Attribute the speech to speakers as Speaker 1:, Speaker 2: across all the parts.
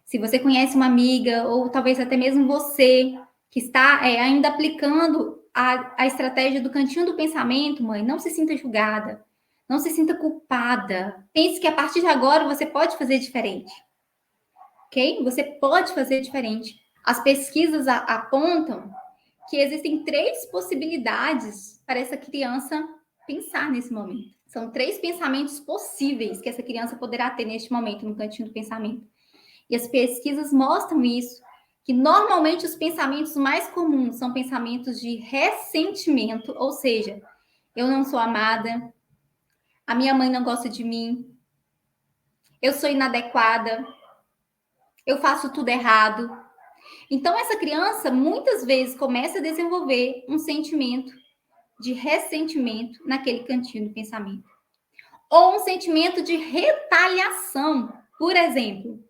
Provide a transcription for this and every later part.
Speaker 1: Se você conhece uma amiga, ou talvez até mesmo você, que está ainda aplicando a estratégia do cantinho do pensamento, mãe, não se sinta julgada, não se sinta culpada. Pense que a partir de agora você pode fazer diferente, ok? Você pode fazer diferente. As pesquisas apontam que existem 3 possibilidades para essa criança pensar nesse momento. São 3 pensamentos possíveis que essa criança poderá ter neste momento, no cantinho do pensamento. E as pesquisas mostram isso, que normalmente os pensamentos mais comuns são pensamentos de ressentimento, ou seja, eu não sou amada, a minha mãe não gosta de mim, eu sou inadequada, eu faço tudo errado. Então, essa criança muitas vezes começa a desenvolver um sentimento de ressentimento naquele cantinho do pensamento. Ou um sentimento de retaliação. Por exemplo,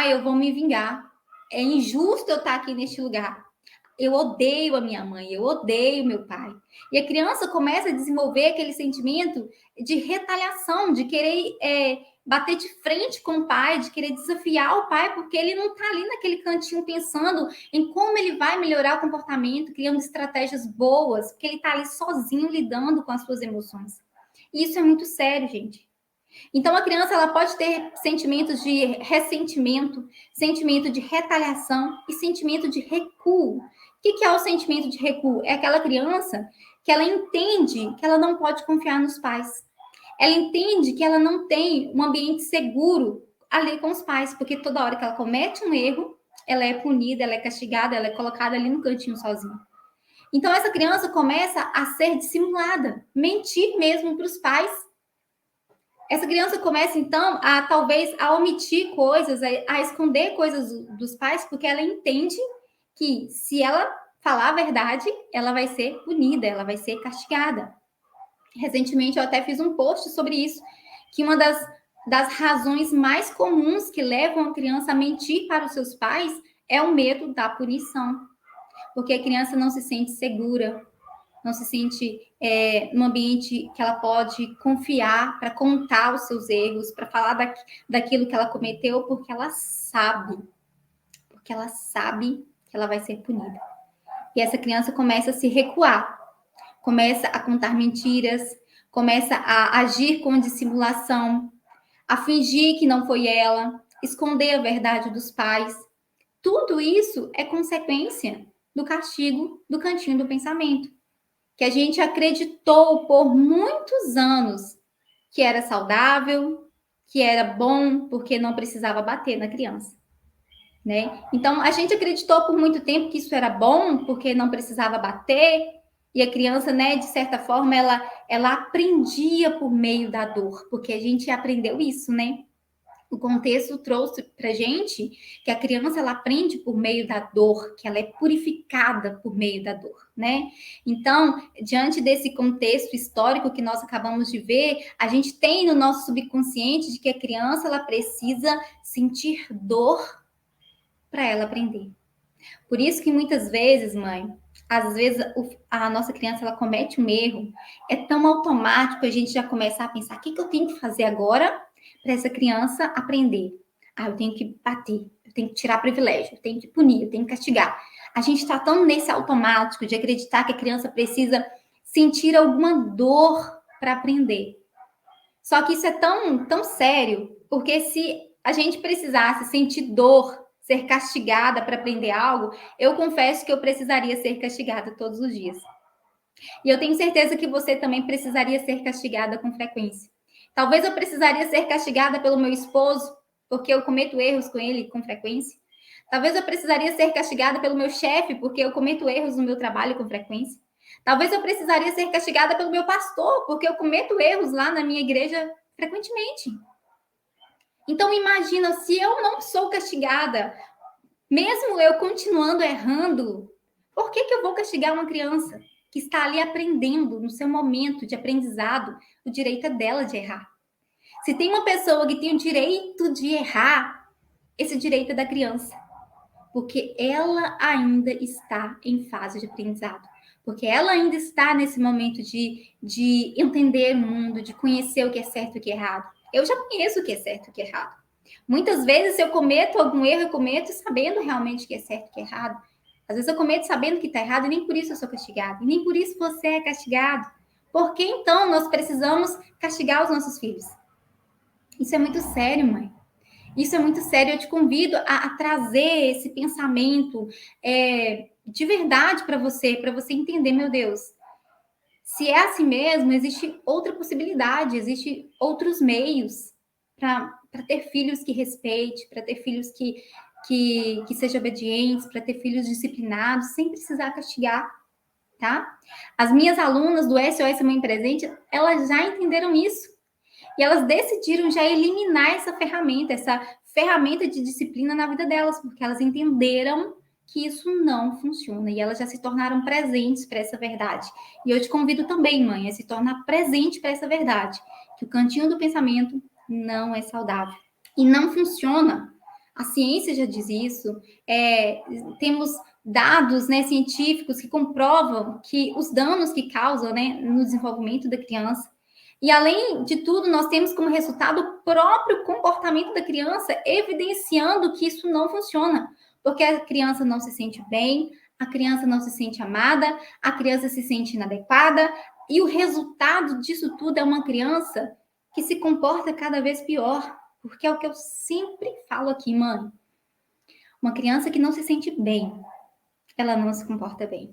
Speaker 1: eu vou me vingar. É injusto eu estar aqui neste lugar. Eu odeio a minha mãe, eu odeio meu pai. E a criança começa a desenvolver aquele sentimento de retaliação, de querer bater de frente com o pai, de querer desafiar o pai, porque ele não está ali naquele cantinho pensando em como ele vai melhorar o comportamento, criando estratégias boas, porque ele está ali sozinho lidando com as suas emoções. E isso é muito sério, gente. Então, a criança ela pode ter sentimentos de ressentimento, sentimento de retaliação e sentimento de recuo. O que é o sentimento de recuo? É aquela criança que ela entende que ela não pode confiar nos pais. Ela entende que ela não tem um ambiente seguro ali com os pais, porque toda hora que ela comete um erro, ela é punida, ela é castigada, ela é colocada ali no cantinho sozinha. Então, essa criança começa a ser dissimulada, mentir mesmo para os pais. Essa criança começa, então, talvez a omitir coisas, a esconder coisas dos pais, porque ela entende que se ela falar a verdade, ela vai ser punida, ela vai ser castigada. Recentemente, eu até fiz um post sobre isso, que uma das razões mais comuns que levam a criança a mentir para os seus pais é o medo da punição. Porque a criança não se sente segura, não se sente num ambiente que ela pode confiar para contar os seus erros, para falar daquilo que ela cometeu, porque ela sabe que ela vai ser punida. E essa criança começa a se recuar, começa a contar mentiras, começa a agir com dissimulação, a fingir que não foi ela, esconder a verdade dos pais. Tudo isso é consequência do castigo do cantinho do pensamento, que a gente acreditou por muitos anos que era saudável, que era bom, porque não precisava bater na criança, né? Então, a gente acreditou por muito tempo que isso era bom, porque não precisava bater, e a criança, né, de certa forma, ela aprendia por meio da dor, porque a gente aprendeu isso, né? O contexto trouxe para gente que a criança ela aprende por meio da dor, que ela é purificada por meio da dor, né? Então, diante desse contexto histórico que nós acabamos de ver, a gente tem no nosso subconsciente de que a criança ela precisa sentir dor para ela aprender. Por isso que muitas vezes, mãe, às vezes a nossa criança ela comete um erro, é tão automático a gente já começar a pensar: o que eu tenho que fazer agora para essa criança aprender? Eu tenho que bater, eu tenho que tirar privilégio, eu tenho que punir, eu tenho que castigar. A gente está tão nesse automático de acreditar que a criança precisa sentir alguma dor para aprender. Só que isso é tão sério, porque se a gente precisasse sentir dor, ser castigada para aprender algo, eu confesso que eu precisaria ser castigada todos os dias. E eu tenho certeza que você também precisaria ser castigada com frequência. Talvez eu precisaria ser castigada pelo meu esposo, porque eu cometo erros com ele com frequência. Talvez eu precisaria ser castigada pelo meu chefe, porque eu cometo erros no meu trabalho com frequência. Talvez eu precisaria ser castigada pelo meu pastor, porque eu cometo erros lá na minha igreja frequentemente. Então, imagina, se eu não sou castigada, mesmo eu continuando errando, por que eu vou castigar uma criança que está ali aprendendo no seu momento de aprendizado? O direito é dela de errar. Se tem uma pessoa que tem o direito de errar, esse direito é da criança, porque ela ainda está em fase de aprendizado, porque ela ainda está nesse momento de entender o mundo, de conhecer o que é certo e o que é errado. Eu já conheço o que é certo e o que é errado. Muitas vezes, se eu cometo algum erro, eu cometo sabendo realmente que é certo e que é errado. Às vezes eu cometo sabendo que está errado e nem por isso eu sou castigado. E nem por isso você é castigado. Por que então nós precisamos castigar os nossos filhos? Isso é muito sério, mãe. Isso é muito sério. Eu te convido a trazer esse pensamento de verdade para você entender, meu Deus. Se é assim mesmo, existe outra possibilidade, existe outros meios para ter filhos que respeite, para ter filhos que sejam obedientes, para ter filhos disciplinados, sem precisar castigar, tá? As minhas alunas do SOS Mãe Presente, elas já entenderam isso. E elas decidiram já eliminar essa ferramenta de disciplina na vida delas, porque elas entenderam que isso não funciona e elas já se tornaram presentes para essa verdade. E eu te convido também, mãe, a se tornar presente para essa verdade, que o cantinho do pensamento não é saudável e não funciona. A ciência já diz isso. Temos dados, né, científicos que comprovam que os danos que causam, né, no desenvolvimento da criança. E além de tudo, nós temos como resultado o próprio comportamento da criança, evidenciando que isso não funciona, porque a criança não se sente bem, a criança não se sente amada, a criança se sente inadequada, e o resultado disso tudo é uma criança que se comporta cada vez pior, porque é o que eu sempre falo aqui, mãe. Uma criança que não se sente bem, ela não se comporta bem.